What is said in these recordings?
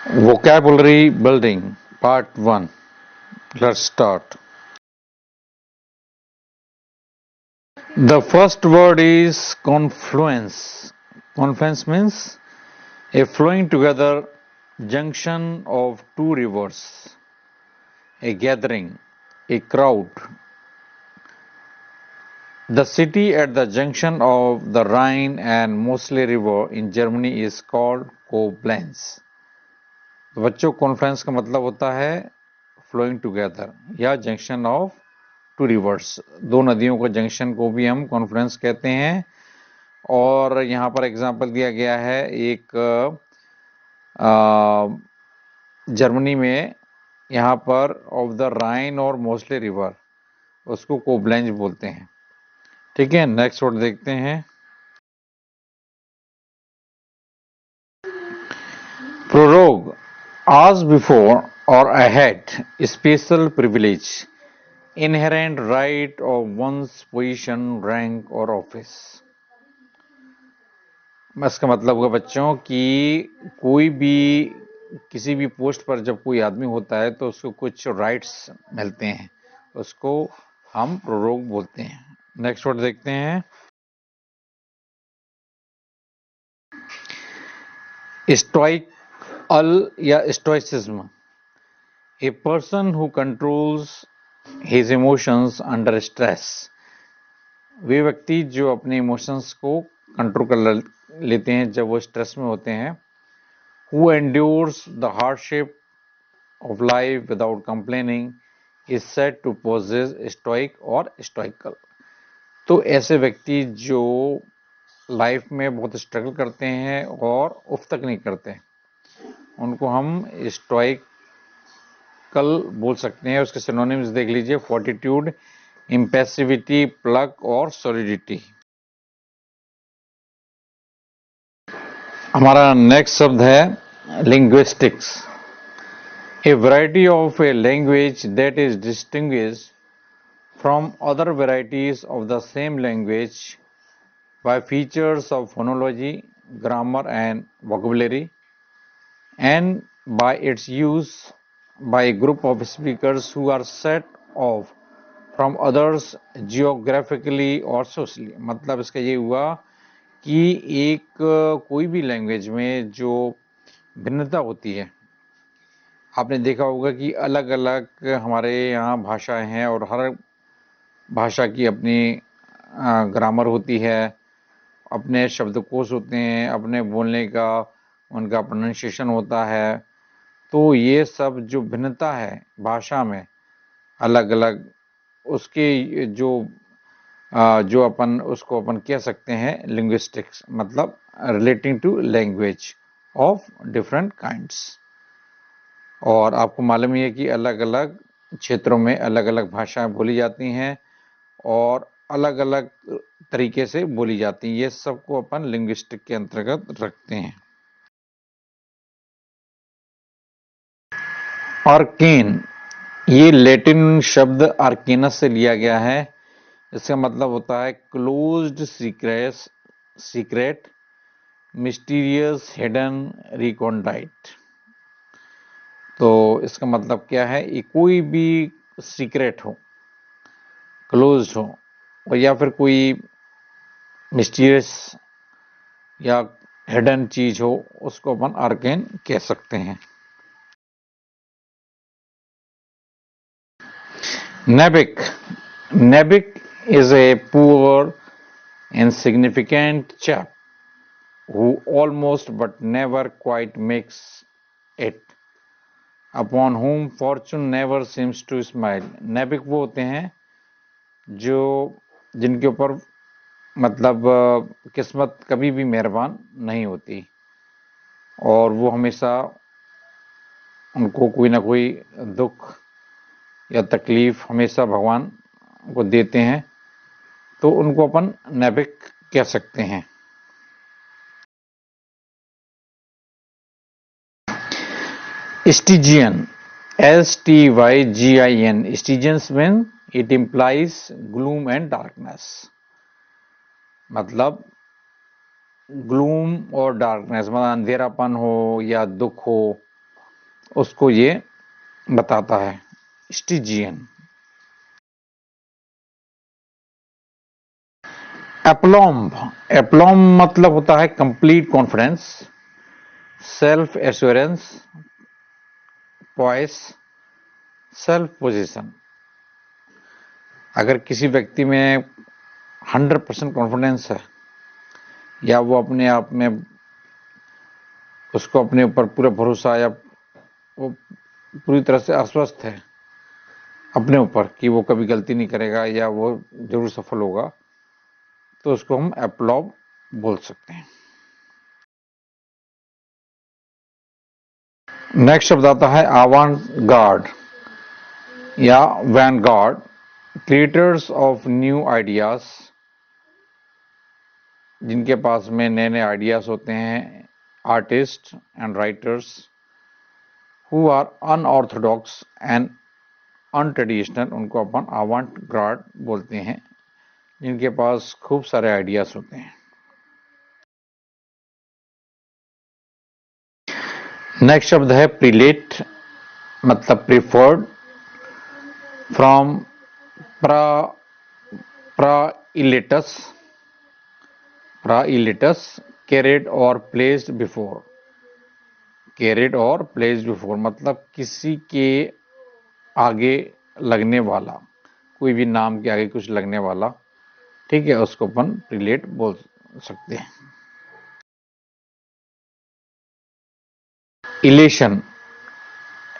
Vocabulary Building Part 1. Let's start. The first word is confluence. Confluence means a flowing together junction of two rivers, a gathering, a crowd. The city at the junction of the Rhine and Moselle River in Germany is called Koblenz. तो बच्चों conference का मतलब होता है flowing together या junction of to reverse, दो नदियों के जंक्शन को भी हम कॉन्फ्रेंस कहते हैं। और यहाँ पर एग्जांपल दिया गया है एक जर्मनी में, यहाँ पर ऑफ द राइन और मोस्ले रिवर, उसको कोब्लेंज बोलते हैं। ठीक है, नेक्स्ट वर्ड देखते हैं। Prorogue, as before or ahead, special privilege, inherent right of one's position, rank or office। इसका मतलब होगा बच्चों कि कोई भी किसी भी पोस्ट पर जब कोई आदमी होता है तो उसको कुछ राइट्स मिलते हैं, उसको हम प्रोरोग बोलते हैं। नेक्स्ट वर्ड देखते हैं। स्टोइक अल या stoicism, a person who controls his emotions under stress. वे व्यक्ति जो अपने इमोशंस को कंट्रोल कर लेते हैं जब वो स्ट्रेस में होते हैं। Who endures the hardship of life without complaining is said to possess stoic or stoical। तो ऐसे व्यक्ति जो लाइफ में बहुत स्ट्रगल करते हैं और उफ तक नहीं करते, उनको हम स्टोइकल बोल सकते हैं। उसके सिनोनिम्स देख लीजिए, फोर्टिट्यूड, इम्पेसिविटी, प्लग और सॉलिडिटी। हमारा नेक्स्ट शब्द है linguistics, a variety of a language that is distinguished from other varieties of the same language by features of phonology, grammar and vocabulary, and by its use by a group of speakers who are set off from others geographically or socially। मतलब इसका ये हुआ कि एक कोई भी language में जो भिन्नता होती है, आपने देखा होगा कि अलग अलग हमारे यहाँ भाषाएं हैं और हर भाषा की अपनी ग्रामर होती है, अपने शब्दकोश होते हैं, अपने बोलने का उनका प्रोनाउंसिएशन होता है। तो ये सब जो भिन्नता है भाषा में अलग अलग, उसके जो अपन उसको अपन कह सकते हैं लिंग्विस्टिक्स, मतलब relating to language of different kinds. और आपको मालूम ही है कि अलग अलग क्षेत्रों में अलग अलग भाषाएं बोली जाती हैं और अलग अलग तरीके से बोली जाती हैं। ये सबको अपन लिंग्विस्टिक के अंतर्गत रखते हैं। आर्केन, ये लैटिन शब्द आर्केनस से लिया गया है। इसका मतलब होता है क्लोज्ड सीक्रेट, मिस्टीरियस, हिडन, रिकॉन्डाइट। तो इसका मतलब क्या है, ये कोई भी सीक्रेट हो, क्लोज्ड हो, और या फिर कोई मिस्टीरियस या हिडन चीज हो, उसको अपन आर्केन कह सकते हैं। नेबिक, नेबिक is a poor insignificant chap who almost but never quite makes it, upon whom fortune never seems to smile। नेबिक वो होते हैं जो जिनके ऊपर मतलब किस्मत कभी भी मेहरबान नहीं होती और वो हमेशा उनको कोई ना कोई दुख या तकलीफ हमेशा भगवान को देते हैं, तो उनको अपन नेबिक कह सकते हैं। Stygian, STYGIN, Stygians mean it implies gloom and darkness. मतलब ग्लूम और डार्कनेस मतलब अंधेरापन हो या दुख हो, उसको ये बताता है, स्टिजियन। एप्लॉम्ब, एप्लॉम्ब मतलब होता है complete confidence, self assurance, poised, self position. अगर किसी व्यक्ति में 100% कॉन्फिडेंस है, या वो अपने आप में, उसको अपने ऊपर पूरा भरोसा, या वो पूरी तरह से आश्वस्त है अपने ऊपर कि वो कभी गलती नहीं करेगा या वो जरूर सफल होगा, तो उसको हम एप्लॉब बोल सकते हैं। नेक्स्ट शब्द आता है अवांट गार्ड या vanguard, creators of new ideas, जिनके पास में नए नए आइडियाज होते हैं, artist and writers who are unorthodox and untraditional, उनको अपन अवांट गार्ड बोलते हैं, जिनके पास खूब सारे आइडियाज होते हैं। नेक्स्ट शब्द है प्रीलेट, मतलब प्रिफर्ड, फ्रॉम प्रा प्राइलेटस, प्राइलेटस, कैरेड और प्लेस्ड बिफोर, कैरेड और प्लेस्ड बिफोर मतलब किसी के आगे लगने वाला, कोई भी नाम के आगे कुछ लगने वाला, ठीक है, उसको अपन प्रीलेट बोल सकते हैं। इलेशन,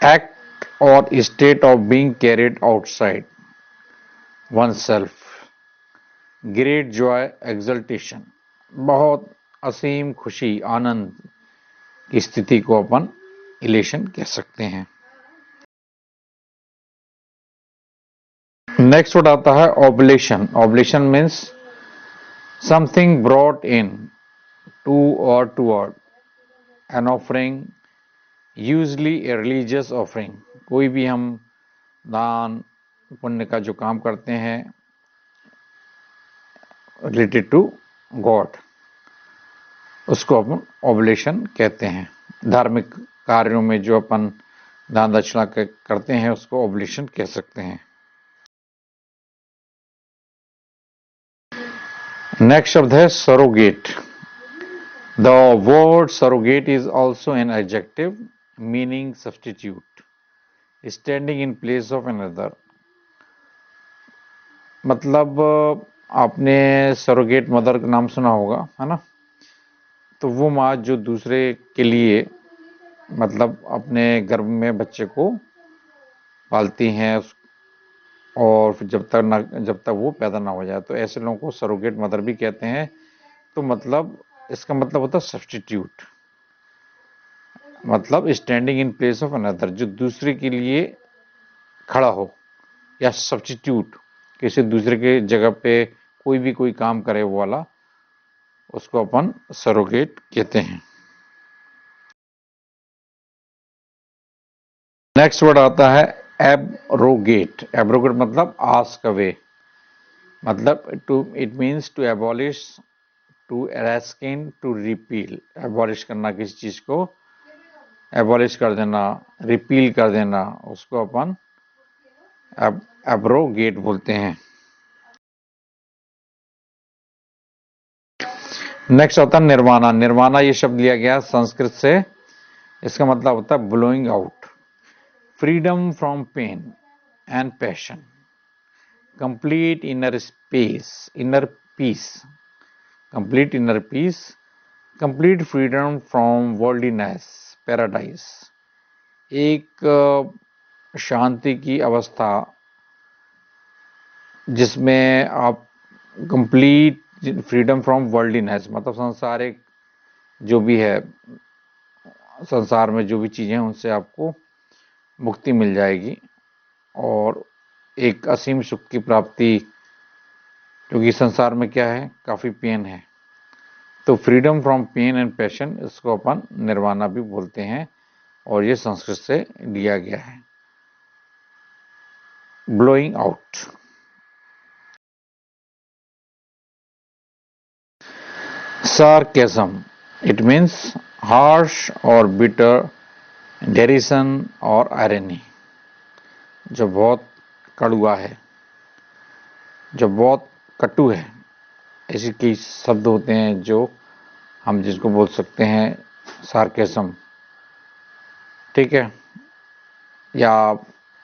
एक्ट और state of being carried outside one self, great Joy, exaltation, बहुत असीम खुशी, आनंद की स्थिति को अपन इलेशन कह सकते हैं। नेक्स्ट वर्ड आता है oblation. Oblation means something brought in to और toward an offering, usually a religious offering. कोई भी हम दान पुण्य का जो काम करते हैं रिलेटेड टू गॉड, उसको अपन ऑब्लेशन कहते हैं। धार्मिक कार्यों में जो अपन दान दक्षिणा करते हैं उसको ऑब्लेशन कह सकते हैं। नेक्स्ट शब्द है surrogate. The word surrogate is also an adjective meaning substitute, standing in place of another. मतलब आपने सरोगेट मदर का नाम सुना होगा, है ना। तो वो माँ जो दूसरे के लिए, मतलब अपने गर्भ में बच्चे को पालती हैं, और फिर जब तक वो पैदा ना हो जाए, तो ऐसे लोगों को सरोगेट मदर भी कहते हैं। तो मतलब इसका मतलब होता है सब्सटीट्यूट, मतलब standing in place of another, जो दूसरे के लिए खड़ा हो, या सब्सटीट्यूट, किसी दूसरे के जगह पे कोई काम करे वो वाला, उसको अपन सरोगेट कहते हैं। नेक्स्ट वर्ड आता है एब्रोगेट। एब्रोगेट मतलब आस्क अवे, मतलब to, it means to abolish, to एरास्किन, टू रिपील। एबॉलिश करना किसी चीज को, एबॉलिश कर देना, रिपील कर देना, उसको अपन एब्रोगेट बोलते हैं। नेक्स्ट होता है निर्वाणा। निर्वाणा ये शब्द लिया गया संस्कृत से, इसका मतलब होता है blowing out, freedom from pain and passion, complete inner space, inner peace, complete inner peace, complete freedom from worldliness, paradise, एक शांति की अवस्था जिसमें आप कंप्लीट फ्रीडम फ्रॉम वर्ल्डलीनेस, मतलब सांसारिक जो भी है, संसार में जो भी चीजें हैं उनसे आपको मुक्ति मिल जाएगी, और एक असीम सुख की प्राप्ति, क्योंकि संसार में क्या है, काफी पेन है। तो freedom from pain and passion, इसको अपन निर्वाणा भी बोलते हैं, और ये संस्कृत से लिया गया है, blowing out. Sarcasm, it means harsh और बिटर डेरिसन और आयरनी, जो बहुत कड़ुआ है, जो बहुत कटु है, ऐसे कई शब्द होते हैं जो हम जिसको बोल सकते हैं सार्केज्म। ठीक है, या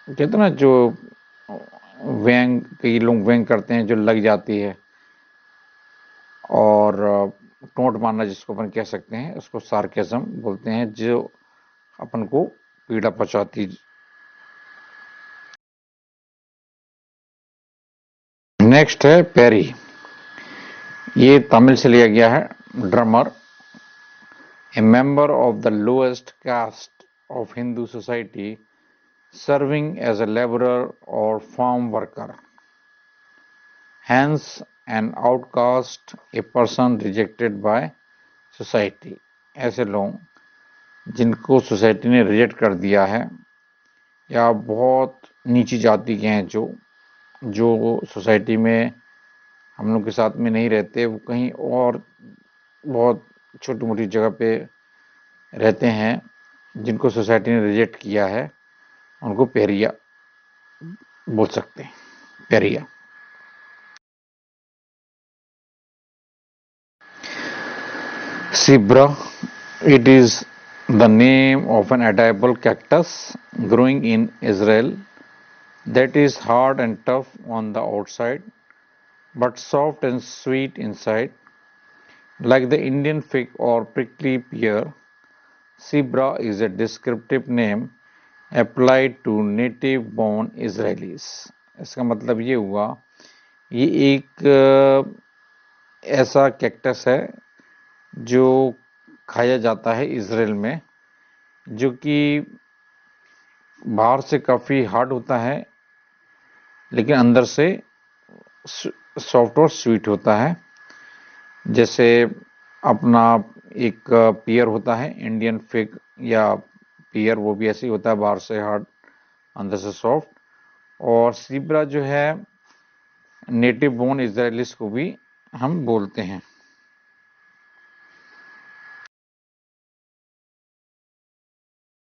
कहते ना जो व्यंग, कई लोग व्यंग करते हैं जो लग जाती है, और टोंट मारना जिसको अपन कह सकते हैं उसको सार्केज्म बोलते हैं, जो अपन को पीड़ा पहुंचाती। नेक्स्ट है पेरी। ये तमिल से लिया गया है। Drummer, a member of the lowest caste of Hindu society, serving as a laborer or farm worker, hence an outcast, a person rejected by society। ऐसे लोग जिनको सोसाइटी ने रिजेक्ट कर दिया है, या बहुत नीची जाति के हैं, जो जो सोसाइटी में हम लोग के साथ में नहीं रहते, वो कहीं और बहुत छोटी मोटी जगह पे रहते हैं, जिनको सोसाइटी ने रिजेक्ट किया है, उनको पेरिया बोल सकते हैं। Periyar. Cibra, it is the name of an edible cactus growing in Israel that is hard and tough on the outside but soft and sweet inside. Like the Indian fig or prickly pear, Cibra is a descriptive name applied to native born Israelis। इसका मतलब ये हुआ, ये एक ऐसा cactus है जो खाया जाता है इसराइल में, जो कि बाहर से काफ़ी हार्ड होता है लेकिन अंदर से सॉफ्ट और स्वीट होता है। जैसे अपना एक पियर होता है, इंडियन फिग या पियर, वो भी ऐसे ही होता है, बाहर से हार्ड अंदर से सॉफ्ट। और सीब्रा जो है नेटिव बोर्न इजराइलिस को भी हम बोलते हैं।